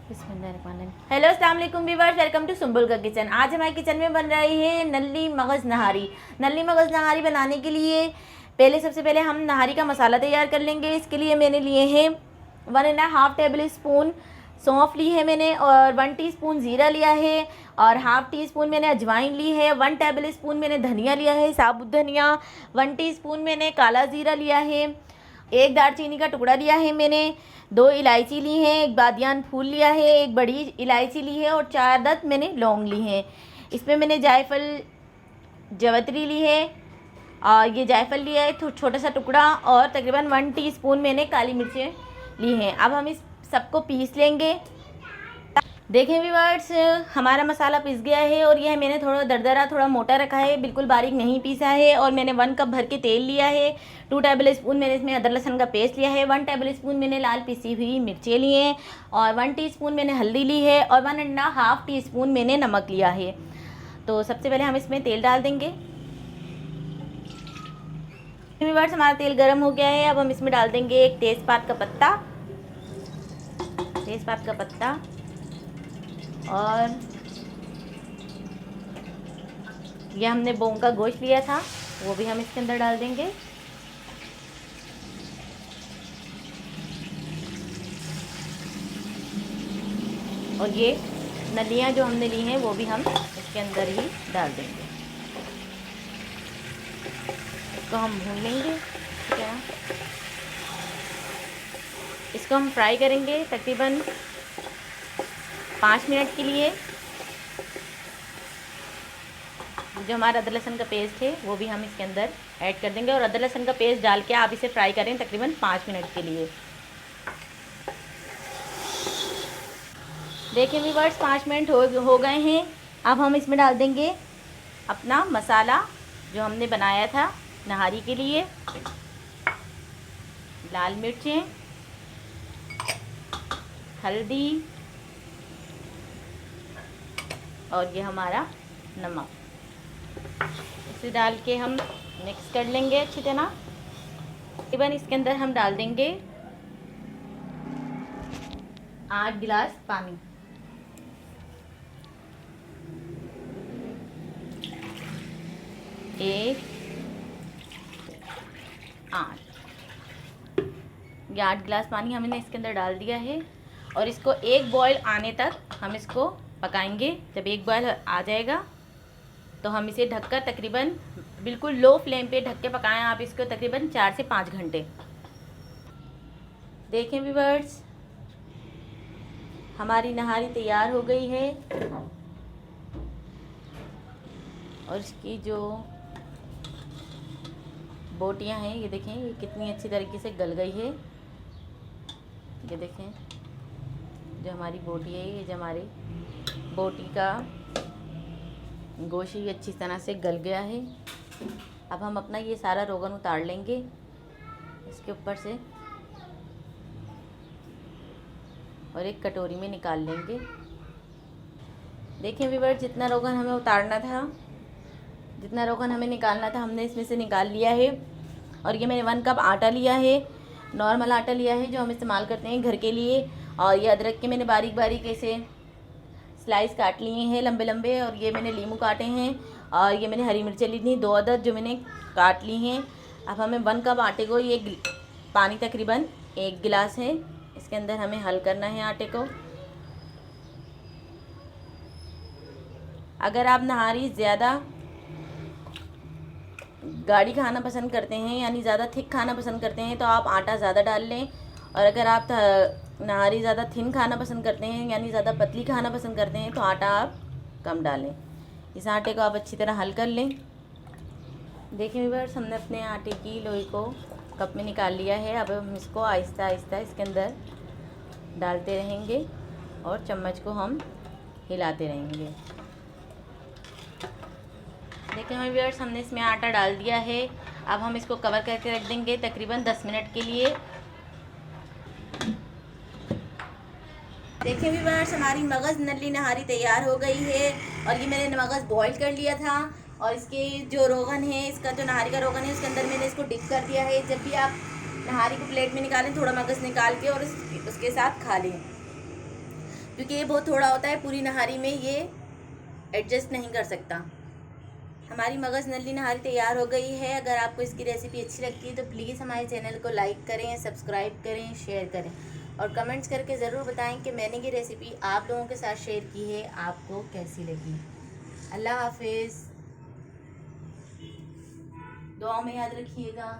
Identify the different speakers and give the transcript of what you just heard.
Speaker 1: Hello अस्सलाम वालेकुम viewers, welcome to Sumbul का किचन। आज हमारे किचन में बन रही है नल्ली मगज़ नहारी। नल्ली मगज़ नहारी बनाने के लिए सबसे पहले हम नहारी का मसाला तैयार कर लेंगे। इसके लिए मैंने लिए हैं 1.5 टेबल स्पून सौंफ ली है मैंने, और 1 टीस्पून ज़ीरा लिया है, और हाफ़ टी स्पून मैंने अजवाइन ली है। 1 टेबल स्पून मैंने धनिया लिया है, साबुत धनिया। 1 टीस्पून मैंने काला ज़ीरा लिया है। 1 दालचीनी का टुकड़ा लिया है मैंने। 2 इलायची ली हैं, 1 बादियान फूल लिया है, 1 बड़ी इलायची ली है, और 4 अदद मैंने लौंग ली हैं। इसमें मैंने जायफल जवतरी ली है, और ये जायफल लिया है छोटा सा टुकड़ा, और तकरीबन 1 टीस्पून मैंने काली मिर्चें ली हैं। अब हम इस सबको पीस लेंगे। देखें व्यूअर्स, हमारा मसाला पिस गया है, और यह मैंने थोड़ा दरदरा थोड़ा मोटा रखा है, बिल्कुल बारीक नहीं पीसा है। और मैंने 1 कप भर के तेल लिया है। 2 टेबल स्पून मैंने इसमें अदरक लहसुन का पेस्ट लिया है। 1 टेबल स्पून मैंने लाल पिसी हुई मिर्चें ली हैं, और 1 टीस्पून मैंने हल्दी ली है, और 1.5 टीस्पून मैंने नमक लिया है। तो सबसे पहले हम इसमें तेल डाल देंगे। व्यूअर्स, हमारा तेल गर्म हो गया है। अब हम इसमें डाल देंगे 1 तेज़पात का पत्ता, और ये हमने बोंग का गोश्त लिया था, वो भी हम इसके अंदर डाल देंगे। और ये नलियाँ जो हमने ली हैं वो भी हम इसके अंदर ही डाल देंगे। इसको हम भून लेंगे, ठीक है। इसको हम फ्राई करेंगे तकरीबन 5 मिनट के लिए। जो हमारा अदरक लहसुन का पेस्ट है वो भी हम इसके अंदर ऐड कर देंगे, और अदरक लहसुन का पेस्ट डाल के आप इसे फ्राई करें तकरीबन 5 मिनट के लिए। देखिए व्यूअर्स, 5 मिनट हो गए हैं। अब हम इसमें डाल देंगे अपना मसाला जो हमने बनाया था नहारी के लिए। लाल मिर्चें, हल्दी, और ये हमारा नमक। इसे डाल के हम मिक्स कर लेंगे अच्छी तरह। तकरीबन इसके अंदर हम डाल देंगे 8 गिलास पानी। एक 8 ये 8 गिलास पानी हमने इसके अंदर डाल दिया है, और इसको एक बॉयल आने तक हम इसको पकाएंगे। जब एक बॉयल आ जाएगा तो हम इसे ढककर तकरीबन बिल्कुल लो फ्लेम पे ढक के पकाएं आप इसको तकरीबन 4 से 5 घंटे। देखें व्यूअर्स, हमारी नहारी तैयार हो गई है, और इसकी जो बोटियां हैं ये देखें, ये कितनी अच्छी तरीके से गल गई है। ये देखें, जो हमारी बोटी है, ये जो हमारी बोटी का गोश्त ये अच्छी तरह से गल गया है। अब हम अपना ये सारा रोगन उतार लेंगे इसके ऊपर से, और एक कटोरी में निकाल लेंगे। देखें व्यूअर्स, जितना रोगन हमें उतारना था, जितना रोगन हमें निकालना था, हमने इसमें से निकाल लिया है। और ये मैंने 1 कप आटा लिया है, नॉर्मल आटा लिया है जो हम इस्तेमाल करते हैं घर के लिए। और ये अदरक के मैंने बारीक बारीक ऐसे स्लाइस काट लिए हैं लंबे लंबे, और ये मैंने लीमू काटे हैं, और ये मैंने हरी मिर्चें ली थी 2 अदद जो मैंने काट ली हैं। अब हमें 1 कप आटे को, ये पानी तकरीबन 1 गिलास है, इसके अंदर हमें हल करना है आटे को। अगर आप नहारी ज़्यादा गाढ़ी खाना पसंद करते हैं, यानी ज़्यादा थिक खाना पसंद करते हैं, तो आप आटा ज़्यादा डाल लें। और अगर आप नहारी ज़्यादा थिन खाना पसंद करते हैं, यानी ज़्यादा पतली खाना पसंद करते हैं, तो आटा आप कम डालें। इस आटे को आप अच्छी तरह हल कर लें। देखिए व्यूअर्स, हमने अपने आटे की लोई को कप में निकाल लिया है। अब हम इसको आहिस्ता आहिस्ता इसके अंदर डालते रहेंगे, और चम्मच को हम हिलाते रहेंगे। देखिए हमारे व्यूअर्स, हमने इसमें आटा डाल दिया है। अब हम इसको कवर करके रख देंगे तकरीबन 10 मिनट के लिए। देखिए व्यूअर्स, हमारी मगज़ नल्ली नहारी तैयार हो गई है, और ये मैंने मगज़ बॉईल कर लिया था, और इसके जो रोगन है, इसका जो नहारी का रोगन है, उसके अंदर मैंने इसको डिप कर दिया है। जब भी आप नहारी को प्लेट में निकालें, थोड़ा मगज़ निकाल के और उसके साथ खा लें। क्योंकि ये बहुत थोड़ा होता है, पूरी नहारी में ये एडजस्ट नहीं कर सकता। हमारी मगज़ नल्ली नहारी तैयार हो गई है। अगर आपको इसकी रेसिपी अच्छी लगती है तो प्लीज़ हमारे चैनल को लाइक करें, सब्सक्राइब करें, शेयर करें और कमेंट्स करके ज़रूर बताएं कि मैंने ये रेसिपी आप लोगों के साथ शेयर की है, आपको कैसी लगी। अल्लाह हाफिज़, दुआ में याद रखिएगा।